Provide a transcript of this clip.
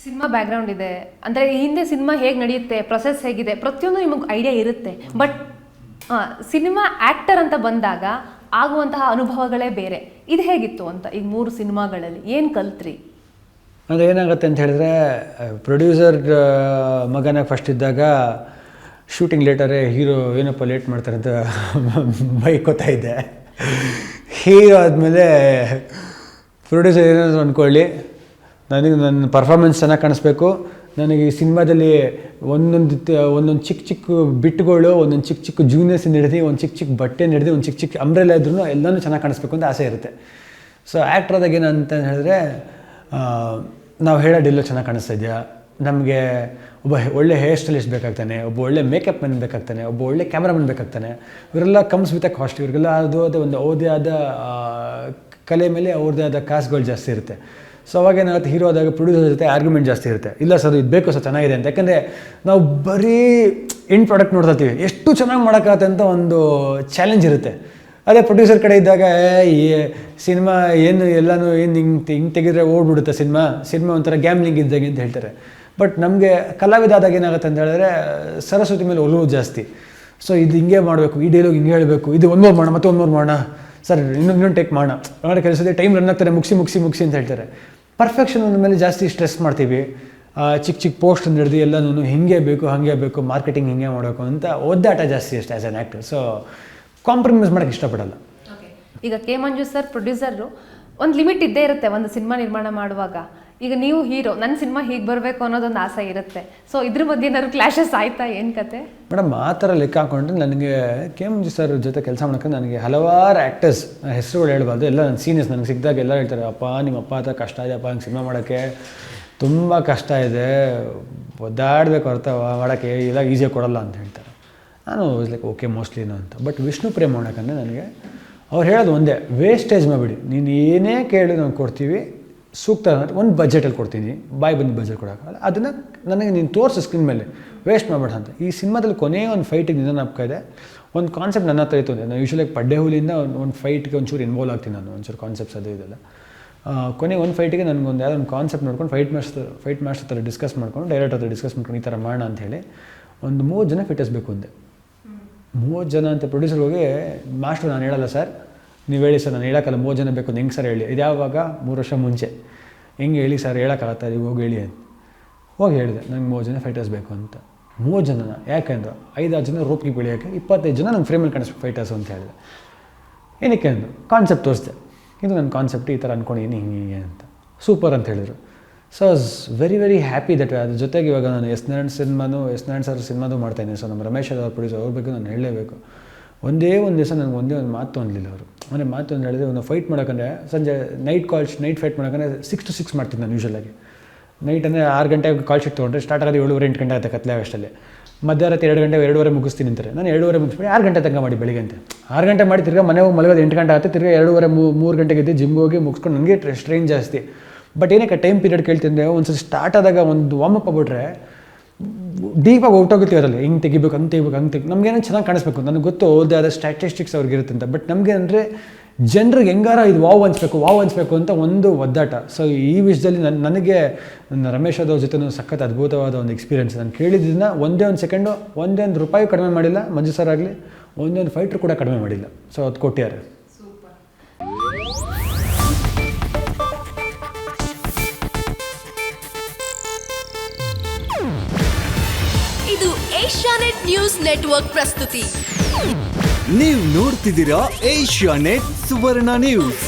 Cinema background ಇದೆ ಅಂದರೆ ಹಿಂದೆ ಸಿನಿಮಾ ಹೇಗೆ ನಡೆಯುತ್ತೆ, ಪ್ರೊಸೆಸ್ ಹೇಗಿದೆ, ಪ್ರತಿಯೊಂದು ನಿಮಗೆ ಐಡಿಯಾ ಇರುತ್ತೆ. ಬಟ್ ಸಿನಿಮಾ ಆ್ಯಕ್ಟರ್ ಅಂತ ಬಂದಾಗ ಆಗುವಂತಹ ಅನುಭವಗಳೇ ಬೇರೆ. ಇದು ಹೇಗಿತ್ತು ಅಂತ ಈಗ 3 ಸಿನಿಮಾಗಳಲ್ಲಿ ಏನು ಕಲ್ತ್ರಿ? ಅಂದರೆ ಏನಾಗುತ್ತೆ ಅಂತ ಹೇಳಿದ್ರೆ, ಪ್ರೊಡ್ಯೂಸರ್ ಮಗನ ಫಸ್ಟ್ ಇದ್ದಾಗ ಶೂಟಿಂಗ್ ಲೇಟರೇ ಹೀರೋ ಏನಪ್ಪ ಲೇಟ್ ಮಾಡ್ತಾರೆ ಅಂತ ಬೈಕೋತಾ ಇದ್ದೆ. ಹೀರೋ ಆದಮೇಲೆ ಪ್ರೊಡ್ಯೂಸರ್ ಏನಾದರೂ ಅಂದ್ಕೊಳ್ಳಿ, ನನಗೆ ನನ್ನ ಪರ್ಫಾರ್ಮೆನ್ಸ್ ಚೆನ್ನಾಗಿ ಕಾಣಿಸ್ಬೇಕು, ನನಗೆ ಈ ಸಿನಿಮಾದಲ್ಲಿ ಒಂದೊಂದು ಚಿಕ್ಕ ಚಿಕ್ಕ ಬಿಟ್ಗಳು, ಒಂದೊಂದು ಚಿಕ್ಕ ಚಿಕ್ಕ ಜೂನಿಯರ್ಸಿಂದ ಹಿಡಿದು, ಒಂದು ಚಿಕ್ಕ ಚಿಕ್ಕ ಬಟ್ಟೆ ಹಿಡಿದು, ಒಂದು ಚಿಕ್ಕ ಚಿಕ್ಕ ಅಂಬ್ರೆಲ್ಲ ಇದ್ರೂ ಎಲ್ಲನೂ ಚೆನ್ನಾಗಿ ಕಾಣಿಸ್ಬೇಕು ಅಂತ ಆಸೆ ಇರುತ್ತೆ. ಸೊ ಆ್ಯಕ್ಟ್ರಾದಾಗ ಏನಂತ ಹೇಳಿದ್ರೆ, ನಾವು ಹೇಳೋ ಡಿಲ್ಲೋ ಚೆನ್ನಾಗಿ ಕಾಣಿಸ್ತಾ ಇದೆಯಾ, ನಮಗೆ ಒಬ್ಬ ಒಳ್ಳೆ ಹೇರ್ ಸ್ಟೈಲಿಸ್ಟ್ ಬೇಕಾಗ್ತಾನೆ, ಒಬ್ಬ ಒಳ್ಳೆ ಮೇಕಪ್ ಮ್ಯಾನ್ ಬೇಕಾಗ್ತಾನೆ, ಒಬ್ಬ ಒಳ್ಳೆ ಕ್ಯಾಮ್ರಾಮನ್ ಬೇಕಾಗ್ತಾನೆ. ಇವರೆಲ್ಲ ಕಮ್ಸ್ ವಿತ್ ಅ ಕಾಸ್ಟ್. ಇವರಿಗೆಲ್ಲ ಅದು ಒಂದು ಅವ್ರದ್ದೇ ಆದ ಕಲೆ ಮೇಲೆ ಅವ್ರದ್ದೇ ಆದ ಕಾಸುಗಳು ಜಾಸ್ತಿ ಇರುತ್ತೆ. ಸೊ ಅವಾಗ ಏನಾಗುತ್ತೆ, ಹೀರೋ ಆದಾಗ ಪ್ರೊಡ್ಯೂಸರ್ ಜೊತೆ ಆರ್ಗ್ಯುಮೆಂಟ್ ಜಾಸ್ತಿ ಇರುತ್ತೆ. ಇಲ್ಲ ಸರ್ ಇದು ಬೇಕು ಸರ್, ಚೆನ್ನಾಗಿದೆ ಅಂತ. ಯಾಕಂದರೆ ನಾವು ಬರೀ ಎಂಡ್ ಪ್ರಾಡಕ್ಟ್ ನೋಡ್ತಾ ಇರ್ತೀವಿ, ಎಷ್ಟು ಚೆನ್ನಾಗಿ ಮಾಡೋಕ್ಕಾಗತ್ತೆ ಅಂತ ಒಂದು ಚಾಲೆಂಜ್ ಇರುತ್ತೆ. ಅದೇ ಪ್ರೊಡ್ಯೂಸರ್ ಕಡೆ ಇದ್ದಾಗ ಈ ಸಿನಿಮಾ ಏನು ಎಲ್ಲನೂ ಏನು ಹಿಂಗೆ ತೆಗೆದ್ರೆ ಓಡ್ಬಿಡುತ್ತೆ ಸಿನಿಮಾ ಒಂಥರ ಗ್ಯಾಮ್ಲಿಂಗ್ ಇದ್ದಾಗೆ ಅಂತ ಹೇಳ್ತಾರೆ. ಬಟ್ ನಮಗೆ ಕಲಾವಿದ ಆದಾಗ ಏನಾಗುತ್ತೆ ಅಂತ ಹೇಳಿದ್ರೆ, ಸರಸ್ವತಿ ಮೇಲೆ ಒಲವು ಜಾಸ್ತಿ. ಸೊ ಇದು ಹಿಂಗೆ ಮಾಡಬೇಕು, ಈ ಡೈಲಾಗ್ ಹಿಂಗೆ ಹೇಳಬೇಕು, ಇದು ಒಂದು ಮಾಡೋಣ, ಮತ್ತೆ ಒಂದು ಮಾಡೋಣ ಸರ್, ಇನ್ನೊಂದು ಟೇಕ್ ಮಾಡೋಣ, ಅವರ ಕೆಲಸದ ಟೈಮ್ ರನ್ ಆಗ್ತಾರೆ, ಮುಗಿಸಿ ಅಂತ ಹೇಳ್ತಾರೆ. ಪರ್ಫೆಕ್ಷನ್ ಅಂದ ಮೇಲೆ ಜಾಸ್ತಿ ಸ್ಟ್ರೆಸ್ ಮಾಡ್ತೀವಿ. ಚಿಕ್ಕ ಚಿಕ್ಕ ಪೋಸ್ಟ್ ಹಿಡಿದು ಎಲ್ಲನೂ ಹಿಂಗೆ ಬೇಕು ಹಾಗೆ ಬೇಕು, ಮಾರ್ಕೆಟಿಂಗ್ ಹಿಂಗೆ ಮಾಡಬೇಕು ಅಂತ ಒದ್ದಾಟ ಜಾಸ್ತಿ ಅಷ್ಟೇ as an actor. So compromise ಮಾಡೋಕ್ಕೆ ಇಷ್ಟಪಡಲ್ಲ. ಈಗ ಕೆ ಮಂಜು ಸರ್ ಪ್ರೊಡ್ಯೂಸರು, ಒಂದು ಲಿಮಿಟ್ ಇದ್ದೇ ಇರುತ್ತೆ ಒಂದು ಸಿನಿಮಾ ನಿರ್ಮಾಣ ಮಾಡುವಾಗ. ಈಗ ನೀವು ಹೀರೋ, ನನ್ನ ಸಿನಿಮಾ ಹೀಗೆ ಬರಬೇಕು ಅನ್ನೋದೊಂದು ಆಸೆ ಇರುತ್ತೆ. ಸೊ ಇದ್ರ ಮಧ್ಯೆ ಏನಾದ್ರು ಕ್ಲಾಶಸ್ ಆಯ್ತಾ, ಏನು ಕತೆ? ಮೇಡಮ್ ಆ ಥರ ಲೆಕ್ಕ ಹಾಕೊಂಡ್ರೆ ನನಗೆ ಕೆ ಮಂಜು ಸರ್ ಜೊತೆ ಕೆಲಸ ಮಾಡೋಕ್ಕೆ ನನಗೆ ಹಲವಾರು ಆ್ಯಕ್ಟರ್ಸ್ ಹೆಸರುಗಳು ಹೇಳ್ಬಾರ್ದು, ಎಲ್ಲ ನನ್ನ ಸೀನಿಯರ್ಸ್ ನನಗೆ ಸಿಕ್ಕಿದಾಗ ಎಲ್ಲ ಹೇಳ್ತಾರೆ, ಅಪ್ಪ ನಿಮ್ಮ ಅಪ್ಪ ಹತ್ರ ಕಷ್ಟ ಇದೆಯಪ್ಪ, ಹಂಗೆ ಸಿನಿಮಾ ಮಾಡೋಕ್ಕೆ ತುಂಬ ಕಷ್ಟ ಇದೆ, ಒದ್ದಾಡಬೇಕು ಹೊರತ ಮಾಡೋಕ್ಕೆ ಇಲ್ಲ ಈಸಿಯಾಗಿ ಕೊಡಲ್ಲ ಅಂತ ಹೇಳ್ತಾರೆ. ನಾನು ಲೈಕ್ ಓಕೆ ಮೋಸ್ಟ್ಲಿನೋ ಅಂತ. ಬಟ್ ವಿಷ್ಣು ಪ್ರೇಮ್ ಮಾಡೋಕ್ಕಂದ್ರೆ ನನಗೆ ಅವ್ರು ಹೇಳೋದು ಒಂದೇ, ವೇಸ್ಟೇಜ್ ಮಾಡಿಬಿಡಿ, ನೀನು ಏನೇ ಕೇಳಿ ನಾವು ಕೊಡ್ತೀವಿ, ಸೂಕ್ತ ಒಂದು ಬಜೆಟಲ್ಲಿ ಕೊಡ್ತೀನಿ, ಬಾಯಿ ಬಂದು ಬಜೆಟ್ ಕೊಡೋಕ್ಕಲ್ಲ, ಅದನ್ನು ನನಗೆ ನೀನು ತೋರಿಸು ಸ್ಕ್ರೀನ್ ಮೇಲೆ, ವೇಸ್ಟ್ ಮಾಡಬೇಡ ಅಂತ. ಈ ಸಿನಿಮಾದಲ್ಲಿ ಕೊನೆಯ ಒಂದು ಫೈಟಿಗೆ ನಿನ್ನ ನಾಪಕ ಇದೆ, ಒಂದು ಕಾನ್ಸೆಪ್ಟ್ ನನ್ನ ಹತ್ರ ಇತ್ತು. ನಾನು ಯೂಶ್ವಲಾಗಿ ಪಡ್ಡೆ ಹುಲಿಯಿಂದ ಒಂದು ಫೈಟ್ಗೆ ಒಂಚೂರು ಇನ್ವಾಲ್ವ್ ಆಗ್ತೀನಿ, ನಾನು ಒಂಚೂರು ಕಾನ್ಸೆಪ್ಟ್ಸ್ ಅದು ಇದೆಲ್ಲ. ಕೊನೆಗೆ ಒಂದು ಫೈಟಿಗೆ ನನಗೊಂದು ಯಾವುದೋ ಒಂದು ಕಾನ್ಸೆಪ್ಟ್ ನೋಡ್ಕೊಂಡು ಫೈಟ್ ಮಾಸ್ಟರ್ ಹತ್ರ ಡಿಸ್ಕಸ್ ಮಾಡ್ಕೊಂಡು, ಡೈರೆಕ್ಟರ್ ಹತ್ರ ಡಿಸ್ಕಸ್ ಮಾಡ್ಕೊಂಡು ಈ ಥರ ಮಾಡೋಣ ಅಂತ ಹೇಳಿ ಒಂದು 3 ಜನ ಫಿಟರ್ಸ್ ಬೇಕು ಅಂದೆ. 30 ಜನ ಅಂತ ಪ್ರೊಡ್ಯೂಸರ್ ಹೋಗಿ, ಮಾಸ್ಟರ್ ನಾನು ಹೇಳಲ್ಲ ಸರ್, ನೀವು ಹೇಳಿ ಸರ್, ನಾನು ಹೇಳೋಕ್ಕಲ್ಲ, 30 ಜನ ಬೇಕು ಅಂತ. ಹೆಂಗೆ ಸರ್ ಹೇಳಿ, ಇದು ಯಾವಾಗ 3 ವರ್ಷ ಮುಂಚೆ, ಹೆಂಗೆ ಹೇಳಿ ಸರ್, ಹೇಳೋಕ್ಕಾಗತ್ತಾ, ನೀವು ಹೋಗಿ ಹೇಳಿ ಅಂತ. ಹೋಗಿ ಹೇಳಿದೆ, ನಂಗೆ 30 ಜನ ಫೈಟರ್ಸ್ ಬೇಕು ಅಂತ. 30 ಜನನ ಯಾಕೆಂದ್ರೆ 5-6 ಜನ ರೋಪ್ಗೆ ಬೆಳೆಯೋಕ್ಕೆ, 25 ಜನ ನಂಗೆ ಫ್ರೇಮಲ್ಲಿ ಕಾಣಿಸ್ಬೇಕು ಫೈಟರ್ಸ್ ಅಂತ ಹೇಳಿದೆ. ಏನಕ್ಕೆ ಅಂದರು, ಕಾನ್ಸೆಪ್ಟ್ ತೋರಿಸ್ದೆ, ಇದು ನನ್ನ ಕಾನ್ಸೆಪ್ಟ್, ಈ ಥರ ಅಂದ್ಕೊಂಡಿದ್ದೀನಿ ಹಿಂಗೆ ಅಂತ. ಸೂಪರ್ ಅಂತ ಹೇಳಿದರು. So very very happy that. ಅದ್ರ ಜೊತೆಗೆ ಇವಾಗ ನಾನು ಎಸ್ ನಾರಾಯಣ್ ಸರ್ ಸಿನಿಮಾದು ಮಾಡ್ತಾಯಿದ್ದೀನಿ. ಸೊ ನಮ್ಮ ರಮೇಶ್ ಅವ್ರ ಪ್ರೊಡ್ಯೂಸರ್, ಅವ್ರ ಬಗ್ಗೆ ನಾನು ಹೇಳಲೇಬೇಕು. ಒಂದೇ ಒಂದು ದಿವಸ ನನಗೆ ಒಂದೇ ಒಂದು ಮಾತು ಅನ್ನಲಿಲ್ಲ ಅವರು. ಅಂದರೆ ಮಾತು ಅಂತ ಹೇಳಿದ್ರೆ, ಒಂದು ಫೈಟ್ ಮಾಡೋಕ್ಕಂದ್ರೆ ಸಂಜೆ ನೈಟ್ ಫೈಟ್ ಮಾಡೋಕ್ಕಂದ್ರೆ 6 to 6 ಮಾಡ್ತೀನಿ ನಾನು ಯೂಶ್ವಲಾಗಿ. ನೈಟ್ ಅಂದರೆ 6 ಗಂಟೆಗೆ ಕಾಲ್ ಶೀಟ್ ತೊಗೊಂಡ್ರೆ ಸ್ಟಾರ್ಟ್ ಆಗೋದು 7-8 ಗಂಟೆ ಆಗುತ್ತೆ ಕತ್ಲೆ ಅಷ್ಟಲ್ಲಿ. ಮಧ್ಯರಾತ್ರಿ 2 ಗಂಟೆ 2:30 ಮುಗಿಸ್ತೀನಿ ಅಂತಾರೆ. ನಾನು 2:30 ಮುಗಿಸ್ಬಿಟ್ಟು 6 ಗಂಟೆ ತನಕ ಮಾಡಿ ಬೆಳಿಗ್ಗೆ ಅಂತ. 6 ಗಂಟೆ ಮಾಡಿ ತಿರ್ಗಾ ಮನೆ ಹೋಗಿ ಮಲಗೋದು 8 ಗಂಟೆ ಆಗುತ್ತೆ. ತಿರ್ಗಾ 2:30-3 ಗಂಟೆಗೆ ಎದ್ದು ಜಿಮ್ಗೆ ಹೋಗಿ ಮುಗಿಸ್ಕೊಂಡು ನನಗೆ ಸ್ಟ್ರೈನ್ ಜಾಸ್ತಿ. ಬಟ್ ಏನಕ್ಕೆ ಟೈಮ್ ಪೀರಿಯಡ್ ಕೇಳ್ತಿದ್ರೆ, ಒಂದ್ಸತಿ ಸ್ಟಾರ್ಟ್ ಆದಾಗ ಒಂದು ವಾರ್ಮಪ್ ಆಗ್ಬಿಟ್ರೆ ಡೀಪಾಗಿ ಹೊರಟೋಗುತ್ತೆ ಅದರಲ್ಲಿ. ಹಿಂಗೆ ತೆಗಿಬೇಕು, ಹಂಗೆ ತೆಗಿಬೇಕು. ನಮಗೇನೋ ಚೆನ್ನಾಗಿ ಕಾಣಿಸ್ಬೇಕು, ನನಗೆ ಗೊತ್ತು ಓದೇ ಆದ ಸ್ಟ್ಯಾಟಿಸ್ಟಿಕ್ಸ್ ಅವ್ರಿಗೆ ಇರುತ್ತೆ ಅಂತ. ಬಟ್ ನಮಗೆ ಅಂದರೆ ಜನರಿಗೆ ಹೆಂಗಾರ ಇದು ವಾವ್ ಅನಿಸ್ಬೇಕು ಅಂತ ಒಂದು ಒದ್ದಾಟ. ಸೊ ಈ ವಿಷಯದಲ್ಲಿ ನನಗೆ ನನ್ನ ರಮೇಶ್ ಅವ್ರ ಜೊತೆ ಸಖತ್ ಅದ್ಭುತವಾದ ಒಂದು ಎಕ್ಸ್ಪೀರಿಯೆನ್ಸ್. ನಾನು ಕೇಳಿದ್ದನ್ನ ಒಂದೇ ಒಂದು ಸೆಕೆಂಡು, ಒಂದೇ ಒಂದು ರೂಪಾಯಿ ಕಡಿಮೆ ಮಾಡಿಲ್ಲ. ಮಂಜು ಸರ್ ಆಗಲಿ ಒಂದೇ ಒಂದು ಫೈಟ್ರು ಕೂಡ ಕಡಿಮೆ ಮಾಡಿಲ್ಲ. ಸೊ ಅದು ಕೊಟ್ಟಿದ್ದಾರೆ. ಇದು ಏಷ್ಯಾನೆಟ್ ನ್ಯೂಸ್ ನೆಟ್ವರ್ಕ್ ಪ್ರಸ್ತುತಿ. ನೀವು ನೋಡ್ತಿದ್ದೀರಾ ಏಷ್ಯಾನೆಟ್ ಸುವರ್ಣ ನ್ಯೂಸ್.